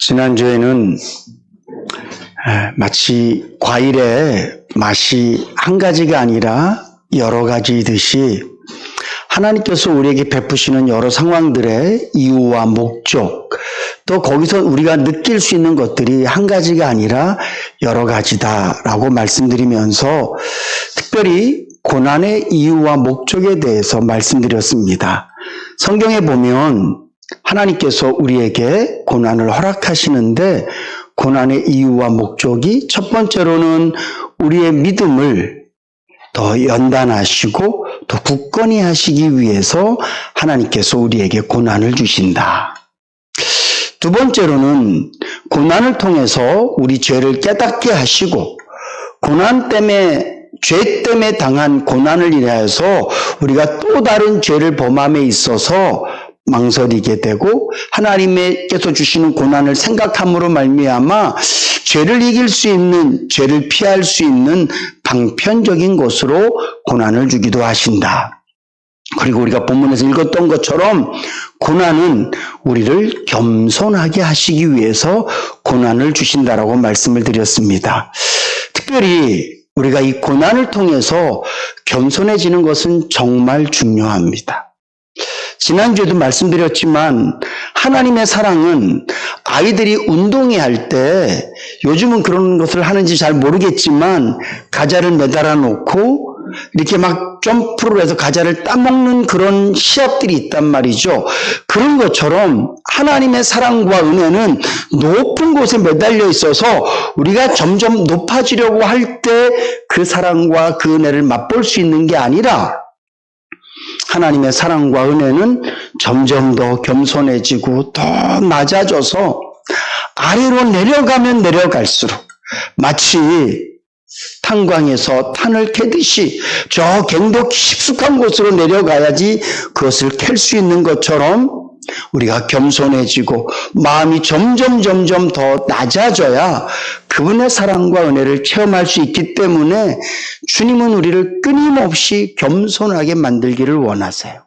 지난주에는 마치 과일의 맛이 한 가지가 아니라 여러 가지이듯이 하나님께서 우리에게 베푸시는 여러 상황들의 이유와 목적, 또 거기서 우리가 느낄 수 있는 것들이 한 가지가 아니라 여러 가지다라고 말씀드리면서 특별히 고난의 이유와 목적에 대해서 말씀드렸습니다. 성경에 보면 하나님께서 우리에게 고난을 허락하시는데 고난의 이유와 목적이 첫 번째로는 우리의 믿음을 더 연단하시고 더 굳건히 하시기 위해서 하나님께서 우리에게 고난을 주신다. 두 번째로는 고난을 통해서 우리 죄를 깨닫게 하시고 고난 때문에 죄 때문에 당한 고난을 인하여서 우리가 또 다른 죄를 범함에 있어서 망설이게 되고 하나님께서 주시는 고난을 생각함으로 말미암아 죄를 이길 수 있는, 죄를 피할 수 있는 방편적인 것으로 고난을 주기도 하신다. 그리고 우리가 본문에서 읽었던 것처럼 고난은 우리를 겸손하게 하시기 위해서 고난을 주신다라고 말씀을 드렸습니다. 특별히 우리가 이 고난을 통해서 겸손해지는 것은 정말 중요합니다. 지난주에도 말씀드렸지만 하나님의 사랑은 아이들이 운동회 할 때 요즘은 그런 것을 하는지 잘 모르겠지만 가자를 매달아 놓고 이렇게 막 점프를 해서 가자를 따먹는 그런 시합들이 있단 말이죠. 그런 것처럼 하나님의 사랑과 은혜는 높은 곳에 매달려 있어서 우리가 점점 높아지려고 할 때 그 사랑과 그 은혜를 맛볼 수 있는 게 아니라 하나님의 사랑과 은혜는 점점 더 겸손해지고 더 낮아져서 아래로 내려가면 내려갈수록 마치 탄광에서 탄을 캐듯이 저 갱도 깊숙한 곳으로 내려가야지 그것을 캘 수 있는 것처럼 우리가 겸손해지고 마음이 점점 더 낮아져야 그분의 사랑과 은혜를 체험할 수 있기 때문에 주님은 우리를 끊임없이 겸손하게 만들기를 원하세요.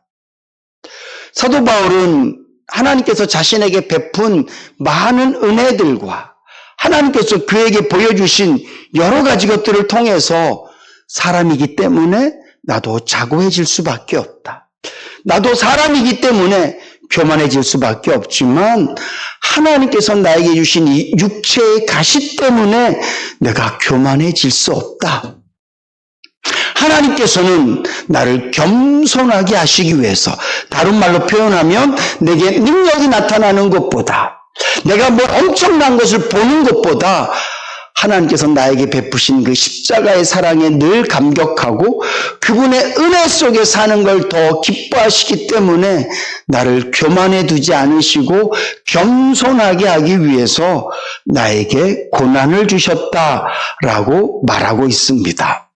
사도 바울은 하나님께서 자신에게 베푼 많은 은혜들과 하나님께서 그에게 보여주신 여러 가지 것들을 통해서 사람이기 때문에 나도 자고해질 수밖에 없다. 나도 사람이기 때문에 교만해질 수밖에 없지만 하나님께서 나에게 주신 이 육체의 가시 때문에 내가 교만해질 수 없다. 하나님께서는 나를 겸손하게 하시기 위해서, 다른 말로 표현하면 내게 능력이 나타나는 것보다, 내가 뭐 엄청난 것을 보는 것보다 하나님께서 나에게 베푸신 그 십자가의 사랑에 늘 감격하고 그분의 은혜 속에 사는 걸 더 기뻐하시기 때문에 나를 교만해 두지 않으시고 겸손하게 하기 위해서 나에게 고난을 주셨다라고 말하고 있습니다.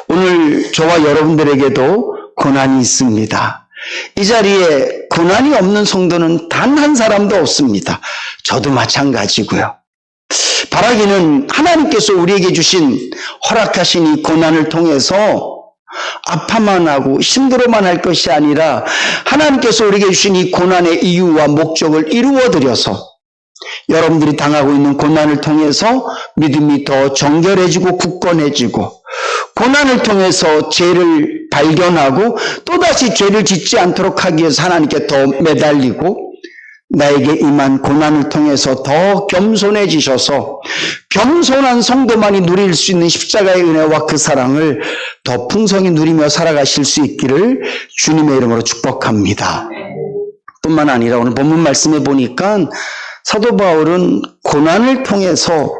오늘 저와 여러분들에게도 고난이 있습니다. 이 자리에 고난이 없는 성도는 단 한 사람도 없습니다. 저도 마찬가지고요. 바라기는 하나님께서 우리에게 주신 허락하신 이 고난을 통해서 아파만 하고 힘들어만 할 것이 아니라 하나님께서 우리에게 주신 이 고난의 이유와 목적을 이루어드려서 여러분들이 당하고 있는 고난을 통해서 믿음이 더 정결해지고 굳건해지고 고난을 통해서 죄를 발견하고 또다시 죄를 짓지 않도록 하기 위해서 하나님께 더 매달리고 나에게 임한 고난을 통해서 더 겸손해지셔서 겸손한 성도만이 누릴 수 있는 십자가의 은혜와 그 사랑을 더 풍성히 누리며 살아가실 수 있기를 주님의 이름으로 축복합니다. 뿐만 아니라 오늘 본문 말씀에 보니까 사도 바울은 고난을 통해서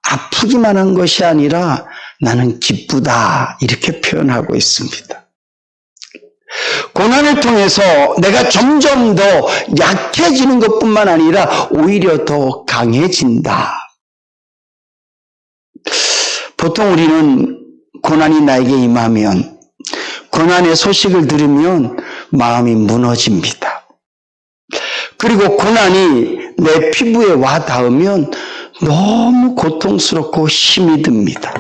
아프기만 한 것이 아니라 나는 기쁘다 이렇게 표현하고 있습니다. 고난을 통해서 내가 점점 더 약해지는 것뿐만 아니라 오히려 더 강해진다. 보통 우리는 고난이 나에게 임하면, 고난의 소식을 들으면 마음이 무너집니다. 그리고 고난이 내 피부에 와 닿으면 너무 고통스럽고 힘이 듭니다.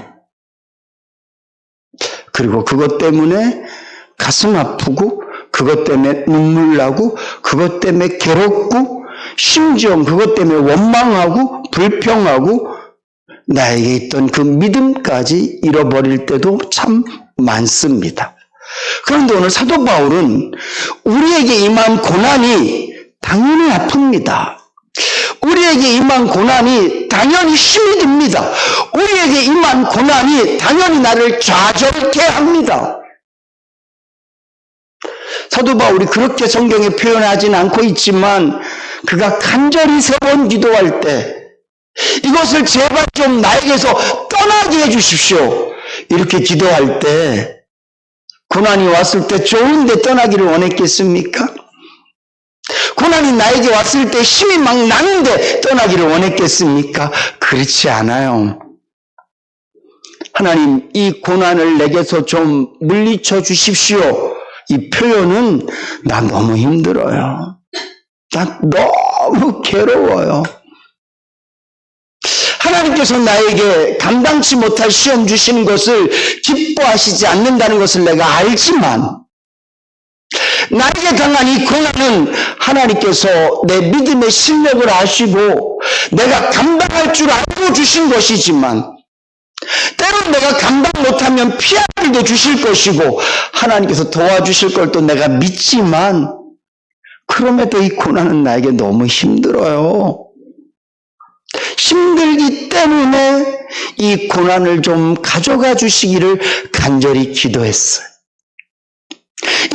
그리고 그것 때문에 가슴 아프고 그것 때문에 눈물 나고 그것 때문에 괴롭고 심지어 그것 때문에 원망하고 불평하고 나에게 있던 그 믿음까지 잃어버릴 때도 참 많습니다. 그런데 오늘 사도 바울은 우리에게 임한 고난이 당연히 아픕니다. 우리에게 임한 고난이 당연히 힘이 듭니다. 우리에게 임한 고난이 당연히 나를 좌절케 합니다. 사도 바울이 그렇게 성경에 표현하진 않고 있지만 그가 간절히 3번 기도할 때 이것을 제발 좀 나에게서 떠나게 해주십시오. 이렇게 기도할 때 고난이 왔을 때 좋은데 떠나기를 원했겠습니까? 고난이 나에게 왔을 때 힘이 막 나는데 떠나기를 원했겠습니까? 그렇지 않아요. 하나님, 이 고난을 내게서 좀 물리쳐 주십시오. 이 표현은 나 너무 힘들어요. 나 너무 괴로워요. 하나님께서 나에게 감당치 못할 시험 주시는 것을 기뻐하시지 않는다는 것을 내가 알지만 나에게 당한 이 고난은 하나님께서 내 믿음의 실력을 아시고 내가 감당할 줄 알고 주신 것이지만 때론 내가 감당 못하면 피할 일도 주실 것이고 하나님께서 도와주실 걸 또 내가 믿지만 그럼에도 이 고난은 나에게 너무 힘들어요. 힘들기 때문에 이 고난을 좀 가져가 주시기를 간절히 기도했어요.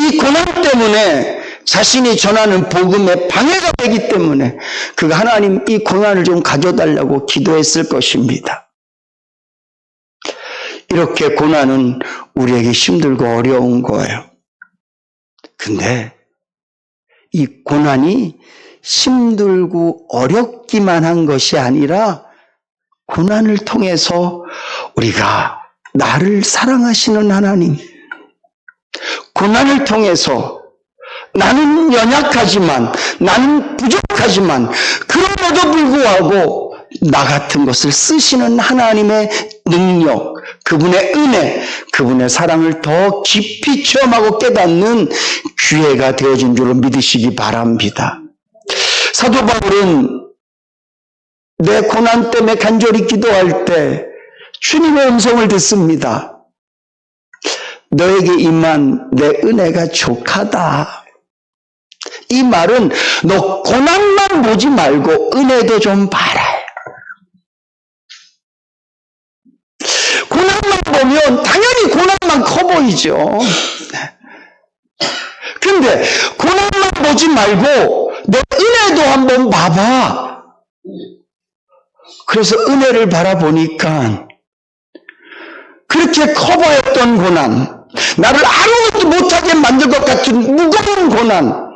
이 고난 때문에 자신이 전하는 복음에 방해가 되기 때문에 그가 하나님 이 고난을 좀 가져달라고 기도했을 것입니다. 이렇게 고난은 우리에게 힘들고 어려운 거예요. 근데 이 고난이 힘들고 어렵기만 한 것이 아니라 고난을 통해서 우리가 나를 사랑하시는 하나님, 고난을 통해서 나는 연약하지만 나는 부족하지만 그럼에도 불구하고 나 같은 것을 쓰시는 하나님의 능력, 그분의 은혜, 그분의 사랑을 더 깊이 체험하고 깨닫는 기회가 되어진 줄로 믿으시기 바랍니다. 사도 바울은 내 고난 때문에 간절히 기도할 때 주님의 음성을 듣습니다. 너에게 임한 내 은혜가 족하다. 이 말은 너 고난만 보지 말고 은혜도 좀 봐라. 고난만 보면 당연히 고난만 커 보이죠. 근데 고난만 보지 말고 내 은혜도 한번 봐봐. 그래서 은혜를 바라보니까 그렇게 커 보였던 고난, 나를 아무것도 못하게 만들 것 같은 무거운 고난,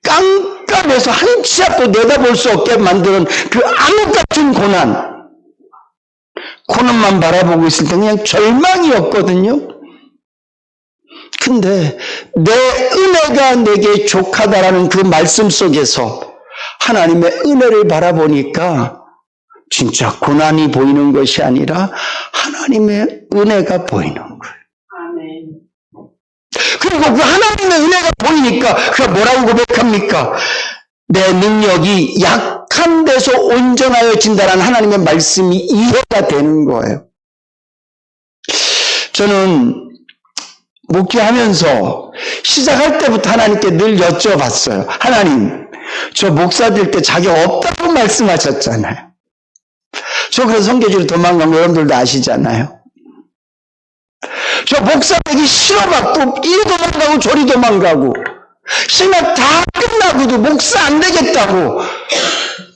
깜깜해서 한 치 앞도 내다볼 수 없게 만드는 그 암흑 같은 고난만 바라보고 있을 때 그냥 절망이었거든요. 근데 내 은혜가 내게 족하다라는 그 말씀 속에서 하나님의 은혜를 바라보니까 진짜 고난이 보이는 것이 아니라 하나님의 은혜가 보이는 거예요. 아멘. 그리고 그 하나님의 은혜가 보이니까 그가 뭐라고 고백합니까? 내 능력이 약한 데서 온전하여진다라는 하나님의 말씀이 이해가 되는 거예요. 저는 목회하면서 시작할 때부터 하나님께 늘 여쭤봤어요. 하나님, 저 목사 될 때 자격 없다고 말씀하셨잖아요. 저 그래서 선교지로 도망간 거 여러분들도 아시잖아요. 저 목사 되기 싫어갖고 이리 도망가고 저리 도망가고 신학 다 끝나고도 목사 안 되겠다고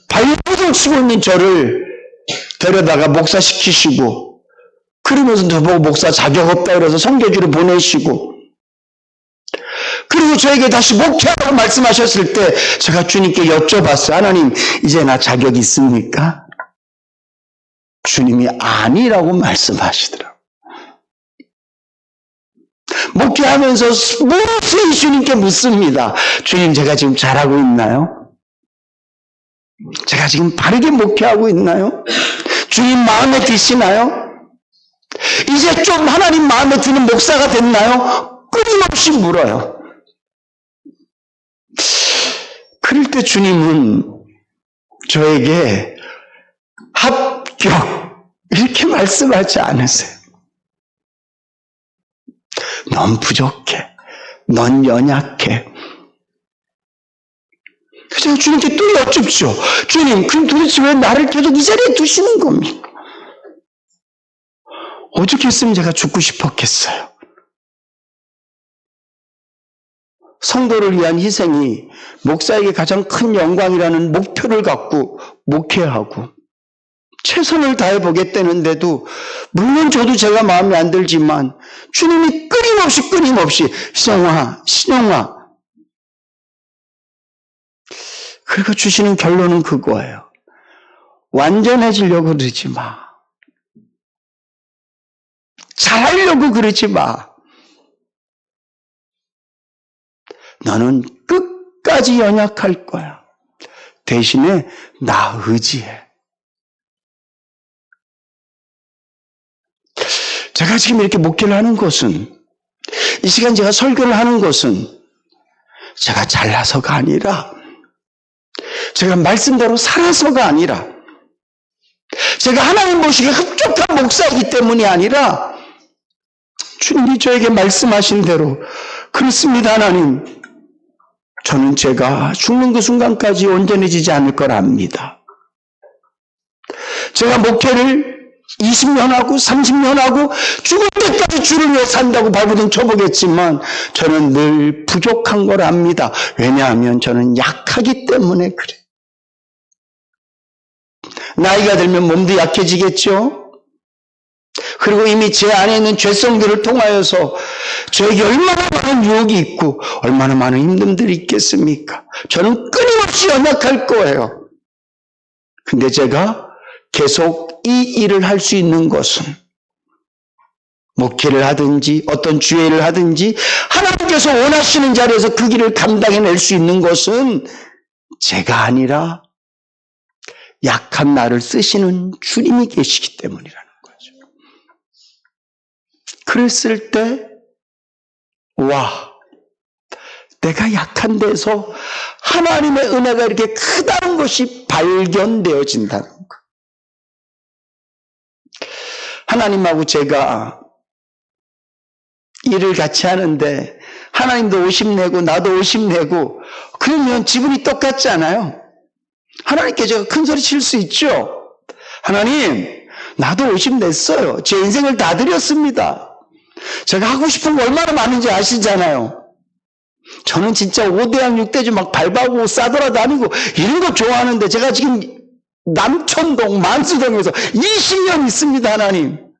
발버둥 치고 있는 저를 데려다가 목사 시키시고 그러면서 저보고 목사 자격 없다 그래서 선교지로 보내시고 그리고 저에게 다시 목회하라고 말씀하셨을 때 제가 주님께 여쭤봤어요. 하나님, 이제 나 자격 있습니까? 주님이 아니라고 말씀하시더라고요. 목회하면서 무수히 주님께 묻습니다. 주님, 제가 지금 잘하고 있나요? 제가 지금 바르게 목회하고 있나요? 주님 마음에 드시나요? 이제 좀 하나님 마음에 드는 목사가 됐나요? 끊임없이 물어요. 그럴 때 주님은 저에게 합격 이렇게 말씀하지 않으세요. 넌 부족해. 넌 연약해. 그래서 주님께 또 여쭙죠. 주님, 그럼 도대체 왜 나를 계속 이 자리에 두시는 겁니까? 오죽했으면 제가 죽고 싶었겠어요. 성도를 위한 희생이 목사에게 가장 큰 영광이라는 목표를 갖고 목회하고 최선을 다해보겠다는데도 물론 저도 제가 마음에 안 들지만 주님이 끊임없이 신영아 그리고 주시는 결론은 그거예요. 완전해지려고 그러지 마. 잘하려고 그러지 마. 너는 끝까지 연약할 거야. 대신에 나 의지해. 제가 지금 이렇게 목회를 하는 것은, 이 시간 제가 설교를 하는 것은 제가 잘나서가 아니라, 제가 말씀대로 살아서가 아니라, 제가 하나님 보시기에 흡족한 목사이기 때문이 아니라 주님이 저에게 말씀하신 대로 그렇습니다. 하나님, 저는 제가 죽는 그 순간까지 온전해지지 않을 걸 압니다. 제가 목회를 20년 하고 30년 하고 죽을 때까지 주를 위해 산다고 발버둥 쳐보겠지만 저는 늘 부족한 걸 압니다. 왜냐하면 저는 약하기 때문에 그래요. 나이가 들면 몸도 약해지겠죠. 그리고 이미 제 안에 있는 죄성들을 통하여서 저에게 얼마나 많은 유혹이 있고 얼마나 많은 힘듦들이 있겠습니까? 저는 끊임없이 연약할 거예요. 근데 제가 계속 이 일을 할 수 있는 것은 목회를 하든지 어떤 주회를 하든지 하나님께서 원하시는 자리에서 그 길을 감당해낼 수 있는 것은 제가 아니라 약한 나를 쓰시는 주님이 계시기 때문이라는 거죠. 그랬을 때 와, 내가 약한 데서 하나님의 은혜가 이렇게 크다는 것이 발견되어진다는 거. 하나님하고 제가 일을 같이 하는데 하나님도 50 내고 나도 50 내고 그러면 지분이 똑같지 않아요? 하나님께 제가 큰 소리 칠 수 있죠? 하나님, 나도 50 냈어요. 제 인생을 다 드렸습니다. 제가 하고 싶은 거 얼마나 많은지 아시잖아요. 저는 진짜 5대양 6대주 막 밟아오고 싸돌아다니고 이런 거 좋아하는데 제가 지금 남천동 만수동에서 20년 있습니다. 하나님.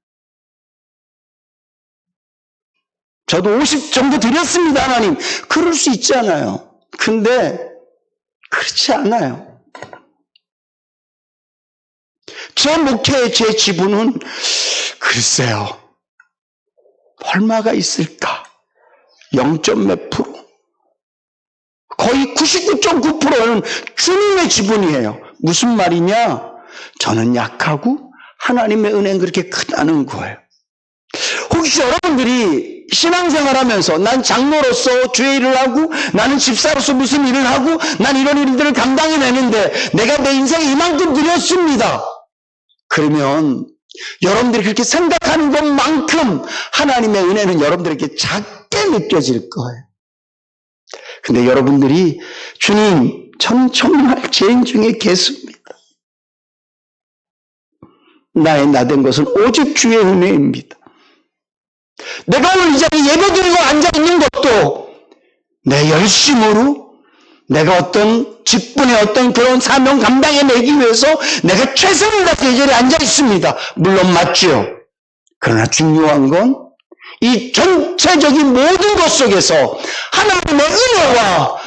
저도 50 정도 드렸습니다. 하나님. 그럴 수 있잖아요. 근데 그렇지 않아요. 제 목회의 제 지분은 글쎄요. 얼마가 있을까? 0. 몇 프로? 거의 99.9%는 주님의 지분이에요. 무슨 말이냐? 저는 약하고 하나님의 은혜는 그렇게 크다는 거예요. 혹시 여러분들이 신앙생활하면서 난 장로로서 주의 일을 하고 나는 집사로서 무슨 일을 하고 난 이런 일들을 감당해내는데 내가 내 인생에 이만큼 드렸습니다. 그러면 여러분들이 그렇게 생각하는 것만큼 하나님의 은혜는 여러분들에게 작게 느껴질 거예요. 근데 여러분들이 주님, 저는 정말 죄인 중에 개수입니다. 나의 나된 것은 오직 주의 은혜입니다. 내가 오늘 이 자리에 예배드리고 앉아있는 것도 내 열심으로 내가 어떤 직분의 어떤 그런 사명 감당해내기 위해서 내가 최선을 다해서 이 자리에 앉아있습니다. 물론 맞죠. 그러나 중요한 건 이 전체적인 모든 것 속에서 하나님의 은혜와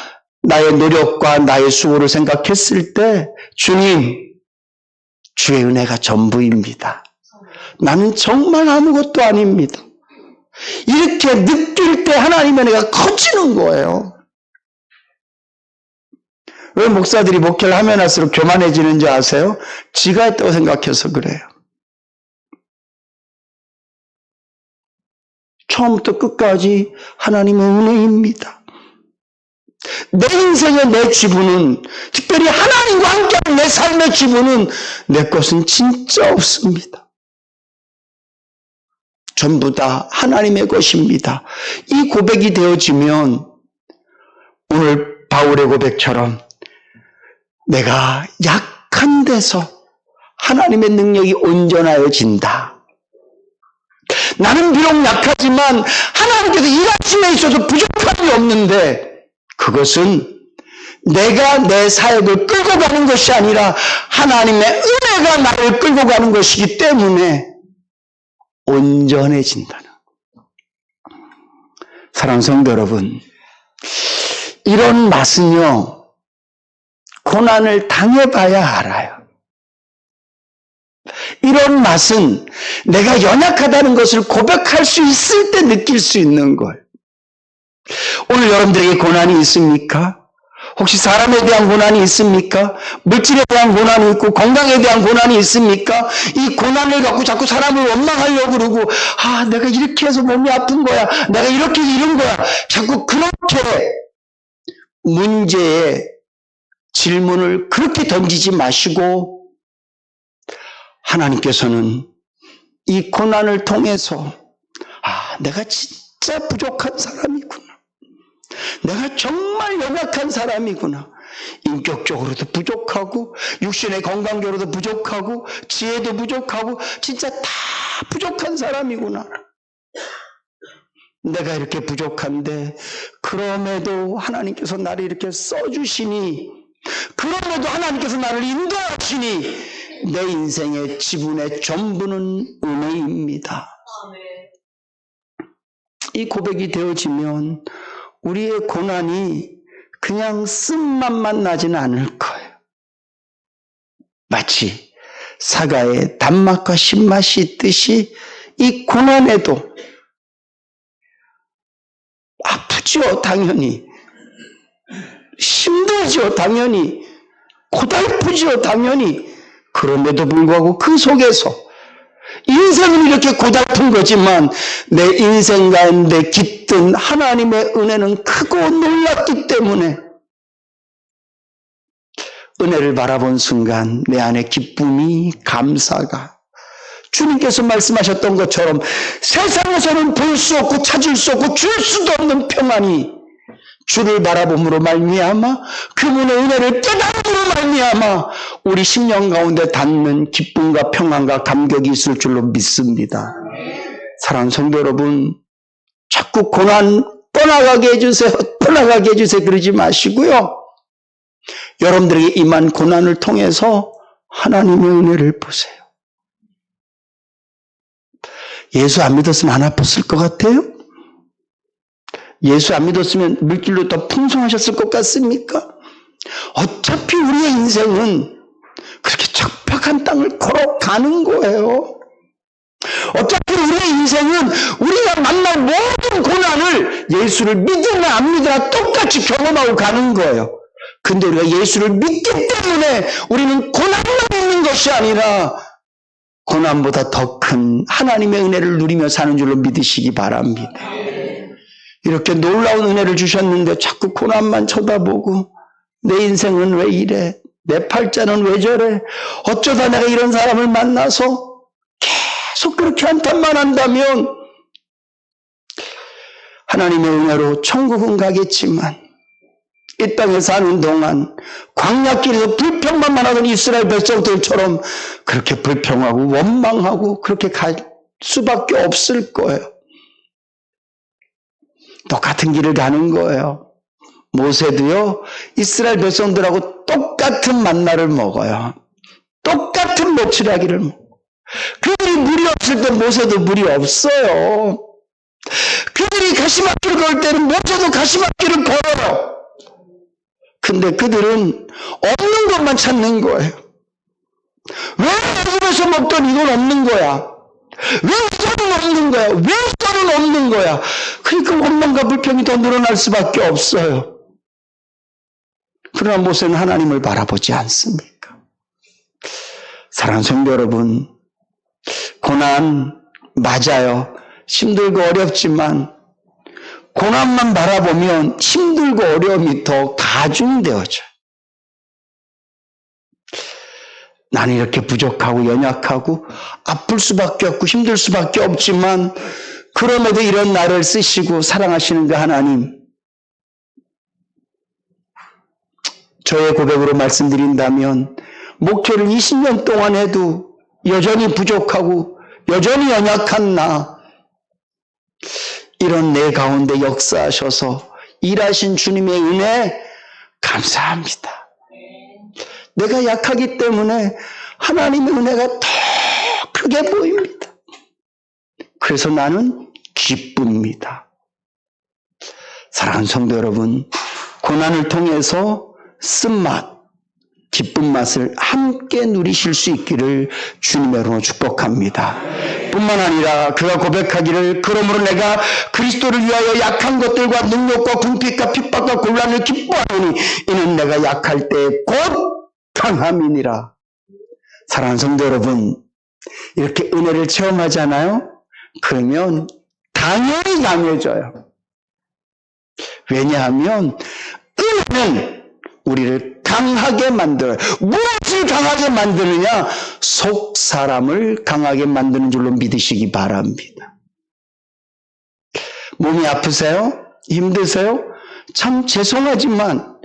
나의 노력과 나의 수고를 생각했을 때 주님, 주의 은혜가 전부입니다. 나는 정말 아무것도 아닙니다. 이렇게 느낄 때 하나님의 은혜가 커지는 거예요. 왜 목사들이 목회를 하면 할수록 교만해지는지 아세요? 지가 했다고 생각해서 그래요. 처음부터 끝까지 하나님의 은혜입니다. 내 인생의 내 지분은, 특별히 하나님과 함께하는 내 삶의 지분은 내 것은 진짜 없습니다. 전부 다 하나님의 것입니다. 이 고백이 되어지면 오늘 바울의 고백처럼 내가 약한 데서 하나님의 능력이 온전하여진다. 나는 비록 약하지만 하나님께서 일하심에 있어서 부족함이 없는데, 그것은 내가 내 사역을 끌고 가는 것이 아니라 하나님의 은혜가 나를 끌고 가는 것이기 때문에 온전해진다는. 사랑하는 성도 여러분, 이런 맛은요, 고난을 당해봐야 알아요. 이런 맛은 내가 연약하다는 것을 고백할 수 있을 때 느낄 수 있는 거예요. 오늘 여러분들에게 고난이 있습니까? 혹시 사람에 대한 고난이 있습니까? 물질에 대한 고난이 있고 건강에 대한 고난이 있습니까? 이 고난을 갖고 자꾸 사람을 원망하려고 그러고, 내가 이렇게 해서 몸이 아픈 거야, 내가 이렇게 해서 이런 거야, 자꾸 그렇게 문제에 질문을 그렇게 던지지 마시고, 하나님께서는 이 고난을 통해서 내가 진짜 부족한 사람이구나, 내가 정말 연약한 사람이구나, 인격적으로도 부족하고 육신의 건강적으로도 부족하고 지혜도 부족하고 진짜 다 부족한 사람이구나, 내가 이렇게 부족한데 그럼에도 하나님께서 나를 이렇게 써주시니, 그럼에도 하나님께서 나를 인도하시니 내 인생의 지분의 전부는 은혜입니다. 이 고백이 되어지면 우리의 고난이 그냥 쓴맛만 나지는 않을 거예요. 마치 사과에 단맛과 신맛이 있듯이 이 고난에도 아프죠, 당연히. 힘들죠, 당연히. 고달프죠, 당연히. 그럼에도 불구하고 그 속에서 인생은 이렇게 고달픈 거지만 내 인생 가운데 깃든 하나님의 은혜는 크고 놀랍기 때문에 은혜를 바라본 순간 내 안에 기쁨이, 감사가, 주님께서 말씀하셨던 것처럼 세상에서는 볼 수 없고 찾을 수 없고 줄 수도 없는 평안이 주를 바라봄으로 말미암아 그분의 은혜를 깨달음으로 말미암아 우리 심령 가운데 닿는 기쁨과 평안과 감격이 있을 줄로 믿습니다. 사랑하는 성도 여러분, 자꾸 고난 떠나가게 해주세요, 떠나가게 해주세요 그러지 마시고요, 여러분들에게 임한 고난을 통해서 하나님의 은혜를 보세요. 예수 안 믿었으면 안 아팠을 것 같아요? 예수 안 믿었으면 물질로 더 풍성하셨을 것 같습니까? 어차피 우리의 인생은 그렇게 척박한 땅을 걸어가는 거예요. 어차피 우리의 인생은 우리가 만날 모든 고난을 예수를 믿으나 안 믿으나 똑같이 경험하고 가는 거예요. 근데 우리가 예수를 믿기 때문에 우리는 고난만 있는 것이 아니라 고난보다 더 큰 하나님의 은혜를 누리며 사는 줄로 믿으시기 바랍니다. 이렇게 놀라운 은혜를 주셨는데 자꾸 고난만 쳐다보고 내 인생은 왜 이래? 내 팔자는 왜 저래? 어쩌다 내가 이런 사람을 만나서 계속 그렇게 한탄만 한다면 하나님의 은혜로 천국은 가겠지만 이 땅에 사는 동안 광야길에서 불평만 하던 이스라엘 백성들처럼 그렇게 불평하고 원망하고 그렇게 갈 수밖에 없을 거예요. 똑같은 길을 가는 거예요. 모세도요, 이스라엘 백성들하고 똑같은 만나를 먹어요. 똑같은 모치라기를 먹어요. 그들이 물이 없을 때 모세도 물이 없어요. 그들이 가시밭길을 걸 때는 모세도 가시밭길을 걸어요. 근데 그들은 없는 것만 찾는 거예요. 왜 애굽에서 먹던 이건 없는 거야? 왜 쌀은 없는 거야? 왜 쌀은 없는 거야? 그러니까 원망과 불평이 더 늘어날 수밖에 없어요. 그러나 모세는 하나님을 바라보지 않습니까? 사랑하는 성도 여러분, 고난 맞아요. 힘들고 어렵지만 고난만 바라보면 힘들고 어려움이 더 가중되어져요. 나는 이렇게 부족하고 연약하고 아플 수밖에 없고 힘들 수밖에 없지만 그럼에도 이런 나를 쓰시고 사랑하시는 그 하나님, 저의 고백으로 말씀드린다면 목회를 20년 동안 해도 여전히 부족하고 여전히 연약한 나, 이런 내 가운데 역사하셔서 일하신 주님의 은혜 감사합니다. 내가 약하기 때문에 하나님의 은혜가 더 크게 보입니다. 그래서 나는 기쁩니다. 사랑하는 성도 여러분, 고난을 통해서 쓴맛, 기쁜 맛을 함께 누리실 수 있기를 주님의 이름으로 축복합니다. 뿐만 아니라 그가 고백하기를, 그러므로 내가 그리스도를 위하여 약한 것들과 능력과 궁핍과 핍박과 곤란을 기뻐하노니 이는 내가 약할 때 곧 강함이니라. 사랑하는 성도 여러분, 이렇게 은혜를 체험하잖아요? 그러면 당연히 강해져요. 왜냐하면 은혜는 우리를 강하게 만들어요. 무엇을 강하게 만드느냐? 속 사람을 강하게 만드는 줄로 믿으시기 바랍니다. 몸이 아프세요? 힘드세요? 참 죄송하지만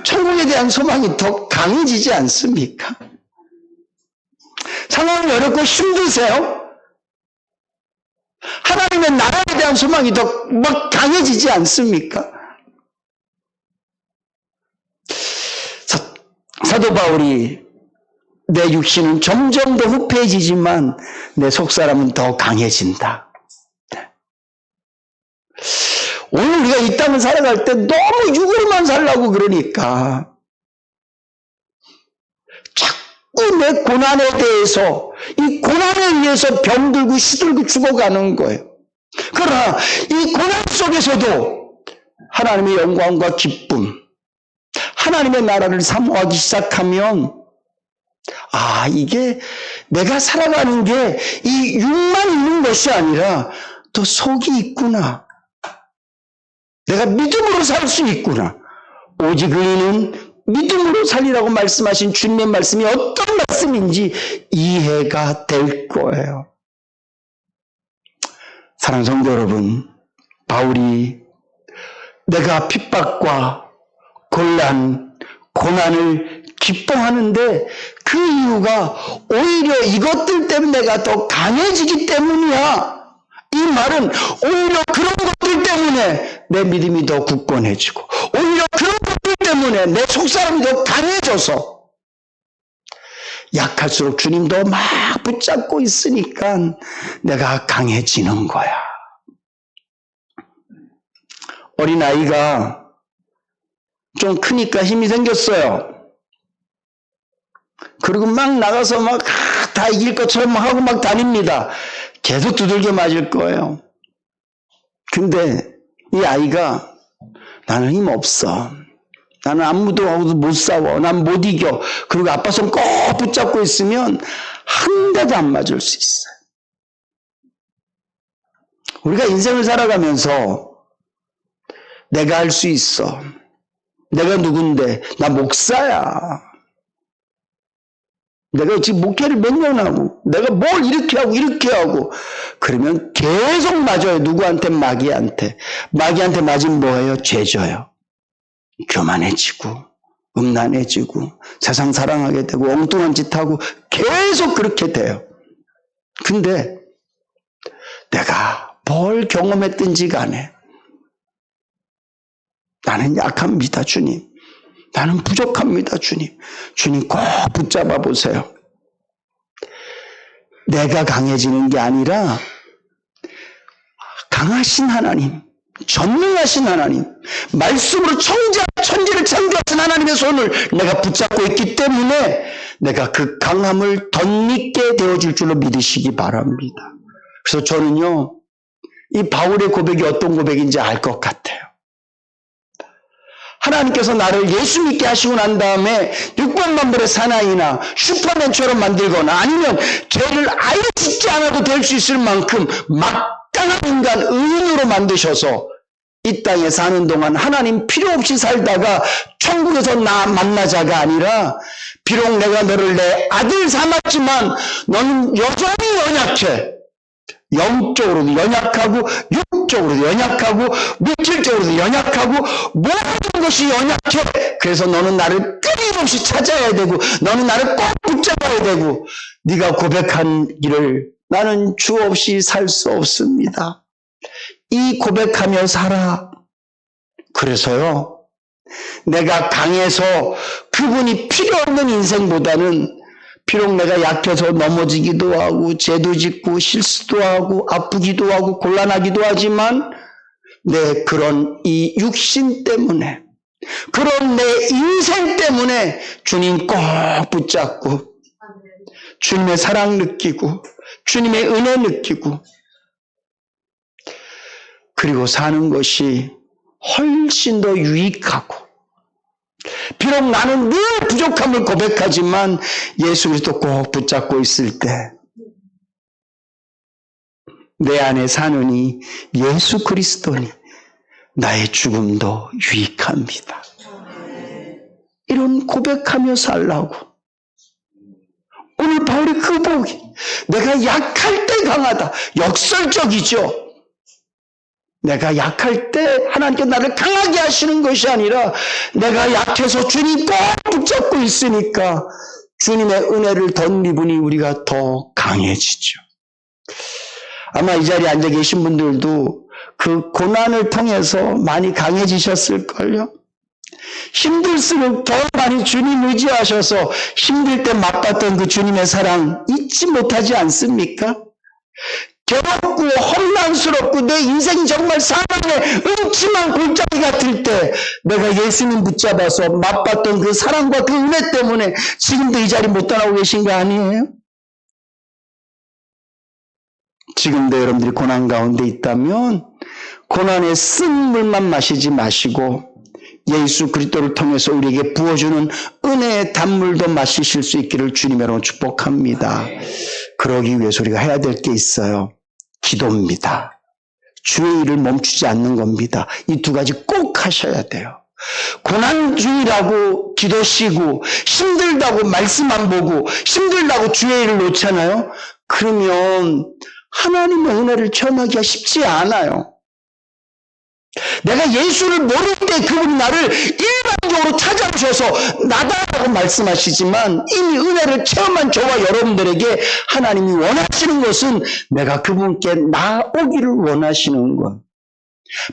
천국에 대한 소망이 더 강해지지 않습니까? 상황이 어렵고 힘드세요? 하나님의 나라에 대한 소망이 더 막 강해지지 않습니까? 사도 바울이 내 육신은 점점 더 후패해지지만 내 속사람은 더 강해진다. 오늘 우리가 이 땅을 살아갈 때 너무 육으로만 살라고 그러니까 자꾸 내 고난에 대해서, 이 고난에 의해서 병들고 시들고 죽어가는 거예요. 그러나 이 고난 속에서도 하나님의 영광과 기쁨, 하나님의 나라를 사모하기 시작하면, 이게 내가 살아가는 게 이 육만 있는 것이 아니라 또 속이 있구나. 내가 믿음으로 살 수 있구나. 오직 의인은 믿음으로 살리라고 말씀하신 주님의 말씀이 어떤 말씀인지 이해가 될 거예요. 사랑하는 성도 여러분, 바울이 내가 핍박과 곤란, 고난을 기뻐하는데 그 이유가 오히려 이것들 때문에 내가 더 강해지기 때문이야. 이 말은 오히려 그런 것들 때문에 내 믿음이 더 굳건해지고, 오히려 그런 것들 때문에 내 속사람이 더 강해져서 약할수록 주님도 막 붙잡고 있으니까 내가 강해지는 거야. 어린아이가 좀 크니까 힘이 생겼어요. 그리고 막 나가서 막 다 이길 것처럼 하고 막 다닙니다. 계속 두들겨 맞을 거예요. 근데 이 아이가 나는 힘 없어. 나는 아무도하고도 못 싸워. 난 못 이겨. 그리고 아빠 손 꼭 붙잡고 있으면 한 대도 안 맞을 수 있어요. 우리가 인생을 살아가면서 내가 할 수 있어. 내가 누군데? 나 목사야. 내가 지금 목회를 몇 년 하고, 내가 뭘 이렇게 하고, 그러면 계속 맞아요. 누구한테? 마귀한테. 마귀한테 맞으면 뭐예요? 죄져요. 교만해지고, 음란해지고, 세상 사랑하게 되고, 엉뚱한 짓 하고, 계속 그렇게 돼요. 근데, 내가 뭘 경험했든지 간에, 나는 약합니다, 주님. 나는 부족합니다, 주님. 주님 꼭 붙잡아 보세요. 내가 강해지는 게 아니라 강하신 하나님, 전능하신 하나님, 말씀으로 천지를 창조하신 하나님의 손을 내가 붙잡고 있기 때문에 내가 그 강함을 덧입게 되어줄 줄로 믿으시기 바랍니다. 그래서 저는요, 이 바울의 고백이 어떤 고백인지 알 것 같아요. 하나님께서 나를 예수 믿게 하시고 난 다음에 600만 불의 사나이나 슈퍼맨처럼 만들거나 아니면 죄를 아예 짓지 않아도 될 수 있을 만큼 막강한 선한 인간, 의인으로 만드셔서 이 땅에 사는 동안 하나님 필요 없이 살다가 천국에서 나 만나자가 아니라, 비록 내가 너를 내 아들 삼았지만 너는 여전히 연약해. 영적으로도 연약하고, 육적으로도 연약하고, 물질적으로도 연약하고, 모든 것이 연약해. 그래서 너는 나를 끊임없이 찾아야 되고, 너는 나를 꼭 붙잡아야 되고, 네가 고백한 길을 나는 주 없이 살 수 없습니다. 이 고백하며 살아. 그래서요, 내가 강해서 그분이 필요 없는 인생보다는, 비록 내가 약해서 넘어지기도 하고 죄도 짓고 실수도 하고 아프기도 하고 곤란하기도 하지만, 내 그런 이 육신 때문에, 그런 내 인생 때문에 주님 꼭 붙잡고 주님의 사랑 느끼고 주님의 은혜 느끼고, 그리고 사는 것이 훨씬 더 유익하고, 비록 나는 늘 부족함을 고백하지만 예수 그리스도 꼭 붙잡고 있을 때 내 안에 사느니 예수 그리스도니 나의 죽음도 유익합니다. 이런 고백하며 살라고. 오늘 바울이 그 고백이, 내가 약할 때 강하다. 역설적이죠. 내가 약할 때 하나님께 나를 강하게 하시는 것이 아니라, 내가 약해서 주님 꼭 붙잡고 있으니까 주님의 은혜를 덧입으니 우리가 더 강해지죠. 아마 이 자리에 앉아 계신 분들도 그 고난을 통해서 많이 강해지셨을걸요. 힘들수록 더 많이 주님 의지하셔서 힘들 때 맛봤던 그 주님의 사랑 잊지 못하지 않습니까? 괴롭고 혼란스럽고 내 인생이 정말 사랑의 음침한 골짜기 같을 때 내가 예수님 붙잡아서 맛봤던 그 사랑과 그 은혜 때문에 지금도 이 자리 못 떠나고 계신 거 아니에요? 지금도 여러분들이 고난 가운데 있다면 고난의 쓴 물만 마시지 마시고 예수 그리스도를 통해서 우리에게 부어주는 은혜의 단물도 마시실 수 있기를 주님으로 축복합니다. 그러기 위해서 우리가 해야 될 게 있어요. 기도입니다. 주의 일을 멈추지 않는 겁니다. 이 두 가지 꼭 하셔야 돼요. 고난 중이라고 기도 쉬고, 힘들다고 말씀 안 보고, 힘들다고 주의 일을 놓잖아요. 그러면 하나님의 은혜를 체험하기가 쉽지 않아요. 내가 예수를 모를 때 그분이 나를 일반적으로 찾아오셔서 나다라고 말씀하시지만, 이미 은혜를 체험한 저와 여러분들에게 하나님이 원하시는 것은 내가 그분께 나오기를 원하시는 것.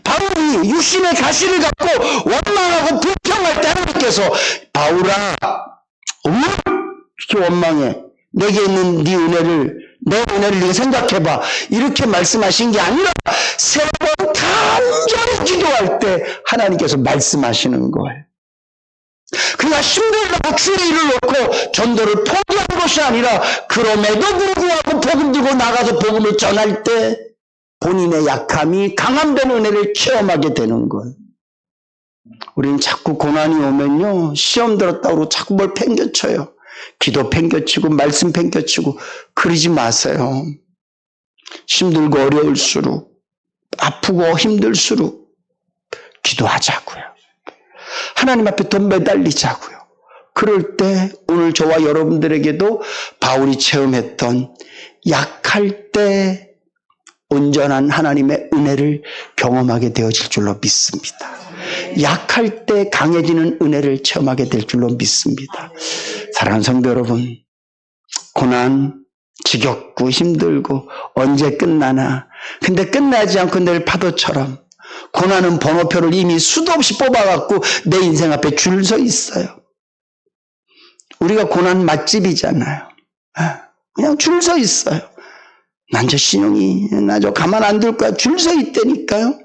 바울이 육신의 가시를 갖고 원망하고 불평할 때 하나님께서 바울아, 이렇게 원망해. 내게 있는 네 은혜를, 내 은혜를 네가 생각해봐. 이렇게 말씀하신 게 아니라 세 번 간절히 기도할 때 하나님께서 말씀하시는 거예요. 그가 힘들다고 주의 일을 놓고 전도를 포기한 것이 아니라, 그럼에도 불구하고 복음 들고 나가서 복음을 전할 때 본인의 약함이 강함된 은혜를 체험하게 되는 거예요. 우리는 자꾸 고난이 오면요, 시험 들었다고 자꾸 뭘 팽겨쳐요. 기도 팽겨치고 말씀 팽겨치고. 그러지 마세요. 힘들고 어려울수록, 아프고 힘들수록 기도하자고요. 하나님 앞에 더 매달리자고요. 그럴 때 오늘 저와 여러분들에게도 바울이 체험했던 약할 때 온전한 하나님의 은혜를 경험하게 되어질 줄로 믿습니다. 약할 때 강해지는 은혜를 체험하게 될 줄로 믿습니다. 사랑하는 성도 여러분, 고난 지겹고 힘들고 언제 끝나나. 근데 끝나지 않고 늘 파도처럼 고난은 번호표를 이미 수도 없이 뽑아갖고 내 인생 앞에 줄 서 있어요. 우리가 고난 맛집이잖아요. 그냥 줄 서 있어요. 난 저 신용이, 나 저 가만 안 둘 거야. 줄 서 있다니까요.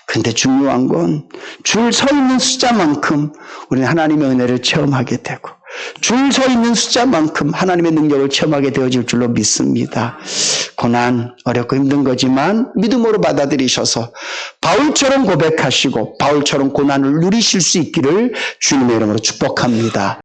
근데 중요한 건 줄 서 있는 숫자만큼 우리는 하나님의 은혜를 체험하게 되고, 줄 서 있는 숫자만큼 하나님의 능력을 체험하게 되어질 줄로 믿습니다. 고난 어렵고 힘든 거지만 믿음으로 받아들이셔서 바울처럼 고백하시고 바울처럼 고난을 누리실 수 있기를 주님의 이름으로 축복합니다.